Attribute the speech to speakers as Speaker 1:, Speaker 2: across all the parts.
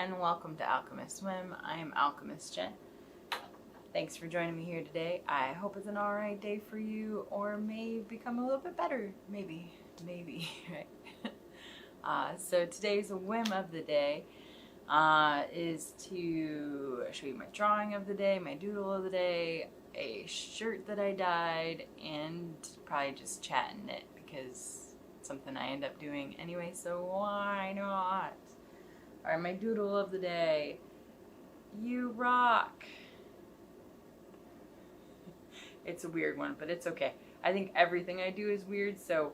Speaker 1: and welcome to Alchemist Swim. I am Alchemist Jen. Thanks for joining me here today. I hope it's an alright day for you, or may become a little bit better. Maybe, right? So today's whim of the day is to show you my drawing of the day, my doodle of the day, a shirt that I dyed, and probably just chat and knit because it's something I end up doing anyway, so why not? Alright, my doodle of the day. You rock! It's a weird one, but it's okay. I think everything I do is weird, so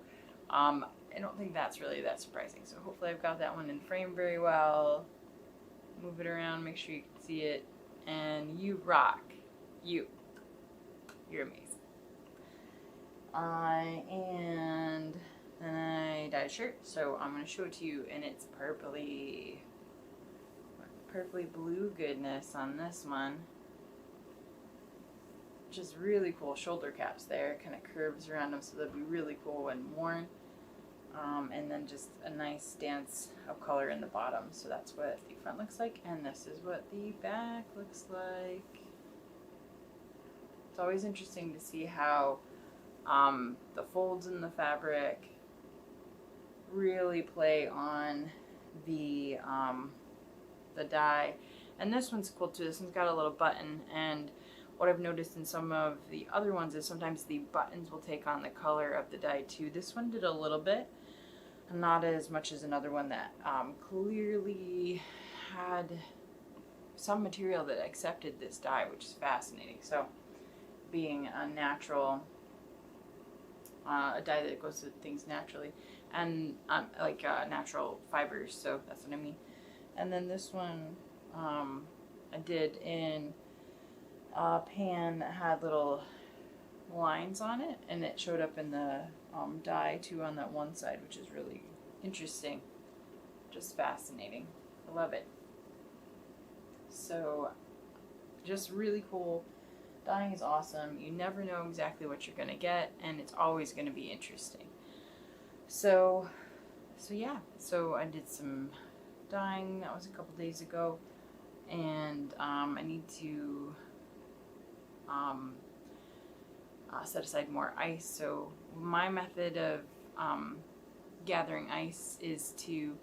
Speaker 1: I don't think that's really that surprising. So hopefully I've got that one in frame very well. Move it around, make sure you can see it. And you rock. You're amazing. And then I dyed a shirt, so I'm going to show it to you, and it's purpley blue goodness on this one. Which is really cool. Shoulder caps there, kind of curves around them, so they'll be really cool when worn. And then just a nice dance of color in the bottom. So that's what the front looks like, and this is what the back looks like. It's always interesting to see how the folds in the fabric really play on the dye. And this one's cool too. This one's got a little button, and what I've noticed in some of the other ones is sometimes the buttons will take on the color of the dye too. This one did a little bit, not as much as another one that clearly had some material that accepted this dye, which is fascinating. So being a natural, a dye that goes with things naturally, and like natural fibers, so that's what I mean. And then this one I did in a pan that had little lines on it, and it showed up in the dye too on that one side, which is really interesting, just fascinating. I love it. So just really cool. Dyeing is awesome. You never know exactly what you're gonna get, and it's always gonna be interesting. So yeah, so I did some dyeing. That was a couple days ago, and I need to set aside more ice. So my method of gathering ice is to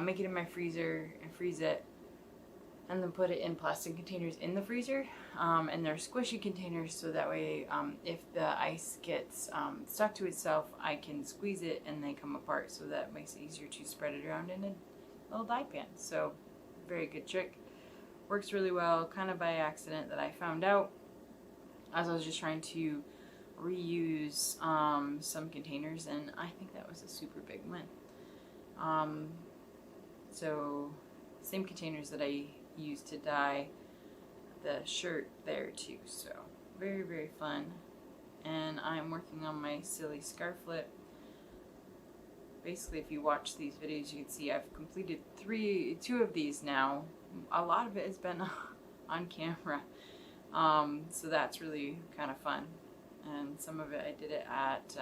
Speaker 1: make it in my freezer and freeze it, and then put it in plastic containers in the freezer, and they're squishy containers, so that way if the ice gets stuck to itself, I can squeeze it and they come apart, so that makes it easier to spread it around in a little dye pan. So very good trick. Works really well, kind of by accident that I found out as I was just trying to reuse some containers, and I think that was a super big win. So same containers that I used to dye the shirt there too, so very, very fun. And I'm working on my silly scarflet. Basically, if you watch these videos, you can see I've completed two of these now. A lot of it has been on camera, so that's really kind of fun. And some of it I did it at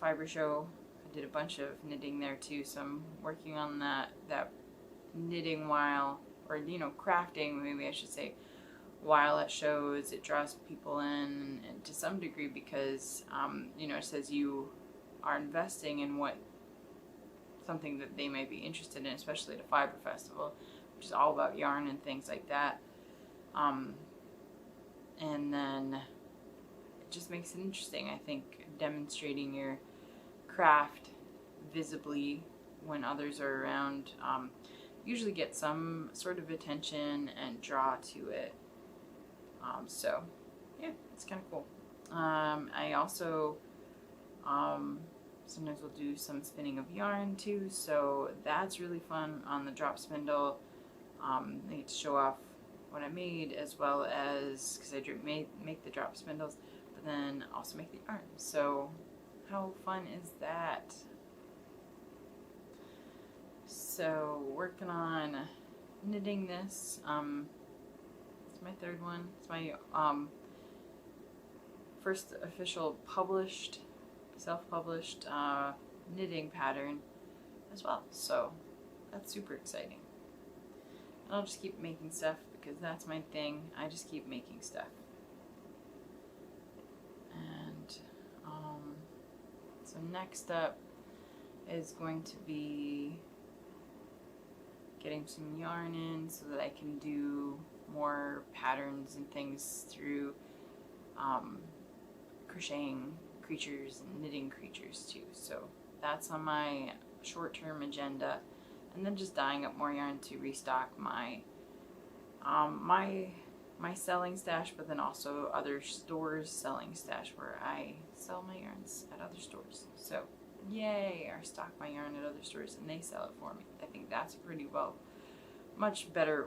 Speaker 1: Fiber Show. I did a bunch of knitting there too, so I'm working on that knitting while, or crafting maybe I should say, while at shows. It draws people in, and to some degree, because it says you are investing in something that they may be interested in, especially at a fiber festival, which is all about yarn and things like that. And then it just makes it interesting, I think, demonstrating your craft visibly when others are around. Usually get some sort of attention and draw to it. So yeah, it's kind of cool. I also sometimes we'll do some spinning of yarn too, so that's really fun on the drop spindle. I get to show off what I made, as well as, because I make the drop spindles, but then also make the yarn. So how fun is that? So working on knitting this. It's my third one. It's my first official self-published knitting pattern as well. So that's super exciting. And I'll just keep making stuff because that's my thing. I just keep making stuff. And so next up is going to be getting some yarn in so that I can do more patterns and things through crocheting creatures and knitting creatures too. So that's on my short-term agenda, and then just dyeing up more yarn to restock my my selling stash, but then also other stores' selling stash where I sell my yarns at other stores. So yay, I stock my yarn at other stores and they sell it for me. I think that's pretty much better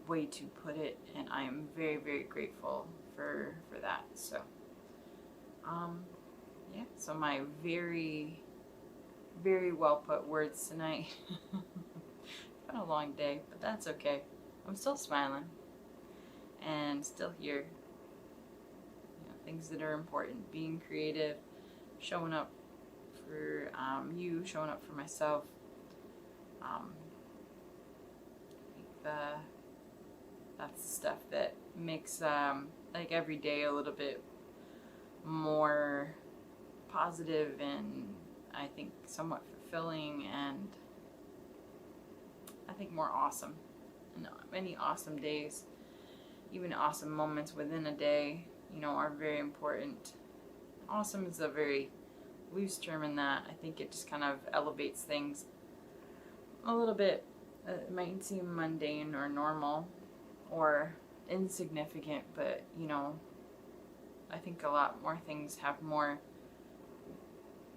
Speaker 1: way to put it, and I am very, very grateful for that. So yeah, so my very, very well put words tonight. It's been a long day, but that's okay. I'm still smiling and still here. You know, things that are important, being creative, showing up for you, showing up for myself. I think that's the stuff that makes like every day a little bit more positive, and I think somewhat fulfilling, and I think more awesome. And many awesome days, even awesome moments within a day, you know, are very important. Awesome is a very loose term in that I think it just kind of elevates things a little bit. It might seem mundane or normal or insignificant, but you know, I think a lot more things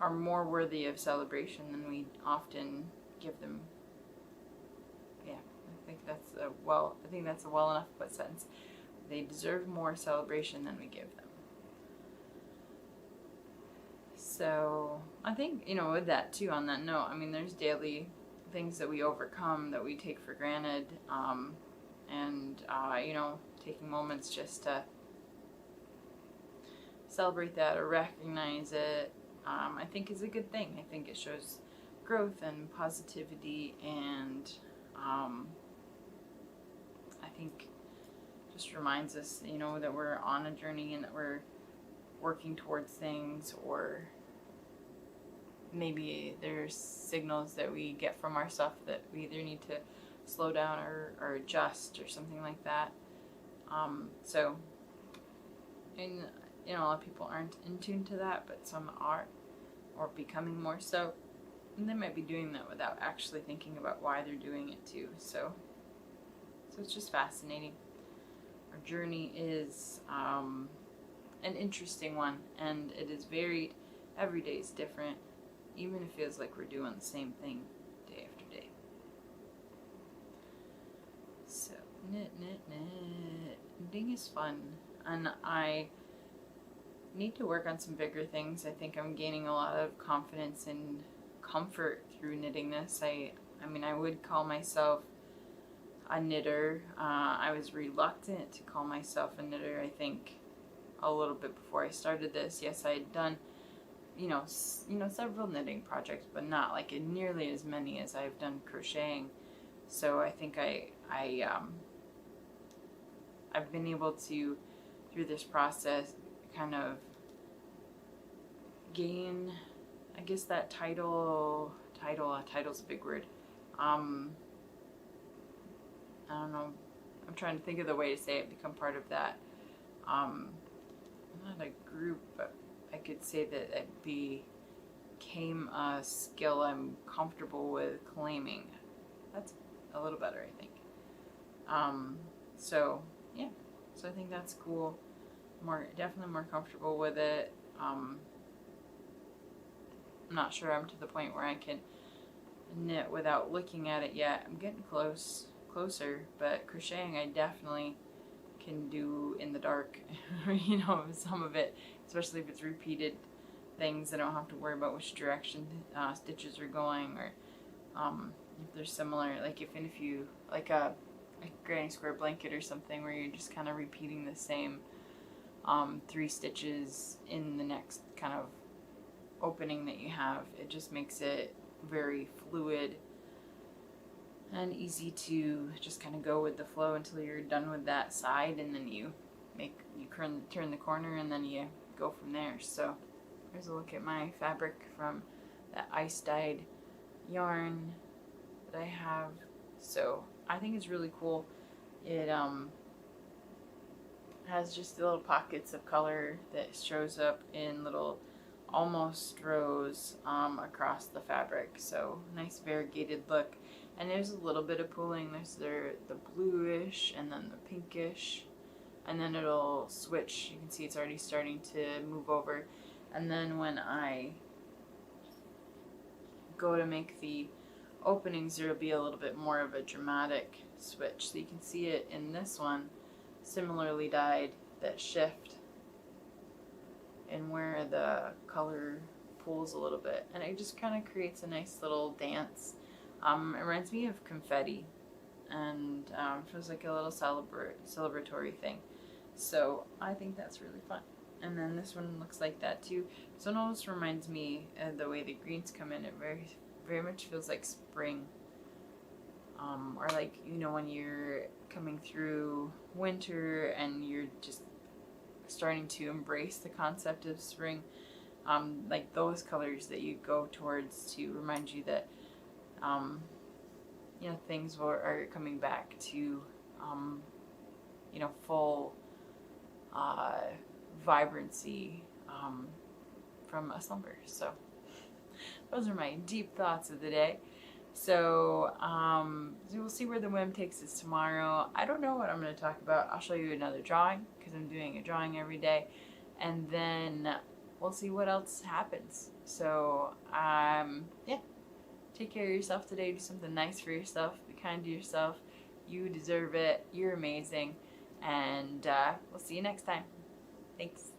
Speaker 1: are more worthy of celebration than we often give them. Yeah, I think that's a well enough put sentence. They deserve more celebration than we give them. So I think, you know, with that too, on that note, I mean, there's daily things that we overcome that we take for granted, and you know, taking moments just to celebrate that or recognize it, I think is a good thing. I think it shows growth and positivity, and I think just reminds us, you know, that we're on a journey and that we're working towards things, or maybe there's signals that we get from our stuff that we either need to slow down or adjust or something like that. So, and you know, a lot of people aren't in tune to that, but some are, or becoming more so, and they might be doing that without actually thinking about why they're doing it too. So it's just fascinating. Our journey is an interesting one, and it is varied. Every day is different, even if it feels like we're doing the same thing day after day. So knitting is fun, and I need to work on some bigger things. I think I'm gaining a lot of confidence and comfort through knitting this. I mean, I would call myself a knitter. I was reluctant to call myself a knitter, I think, a little bit before I started this. Yes, I had done, you know, several knitting projects, but not like nearly as many as I've done crocheting. So I think I've been able to, through this process, kind of gain, I guess, that title's a big word. I don't know. I'm trying to think of the way to say it. Become part of that. Not a group, but I could say that it became a skill I'm comfortable with claiming. That's a little better, I think. So yeah. So I think that's cool. Definitely more comfortable with it. I'm not sure I'm to the point where I can knit without looking at it yet. I'm getting closer, but crocheting I definitely can do in the dark. You know, some of it, especially if it's repeated things, I don't have to worry about which direction stitches are going, or if they're similar, like if you like a granny square blanket or something where you're just kind of repeating the same 3 stitches in the next kind of opening that you have. It just makes it very fluid and easy to just kind of go with the flow until you're done with that side, and then you turn the corner, and then you go from there. So here's a look at my fabric from that ice dyed yarn that I have. So I think it's really cool. It has just the little pockets of color that shows up in little almost rows across the fabric. So nice variegated look. And there's a little bit of pooling. There's the bluish and then the pinkish, and then it'll switch. You can see it's already starting to move over. And then when I go to make the openings, there'll be a little bit more of a dramatic switch. So you can see it in this one, similarly dyed, that shift and where the color pulls a little bit, and it just kind of creates a nice little dance. It reminds me of confetti, and feels like a little celebratory thing. So I think that's really fun. And then this one looks like that too. So it almost reminds me of the way the greens come in. It very much feels like spring, or like, you know, when you're coming through winter and you're just starting to embrace the concept of spring, like those colors that you go towards to remind you that you know, things are coming back to you know, full vibrancy from a slumber. So those are my deep thoughts of the day. So we'll see where the whim takes us tomorrow. I don't know what I'm going to talk about. I'll show you another drawing, because I'm doing a drawing every day, and then we'll see what else happens. So yeah, take care of yourself today. Do something nice for yourself. Be kind to yourself. You deserve it. You're amazing. And we'll see you next time. Thanks.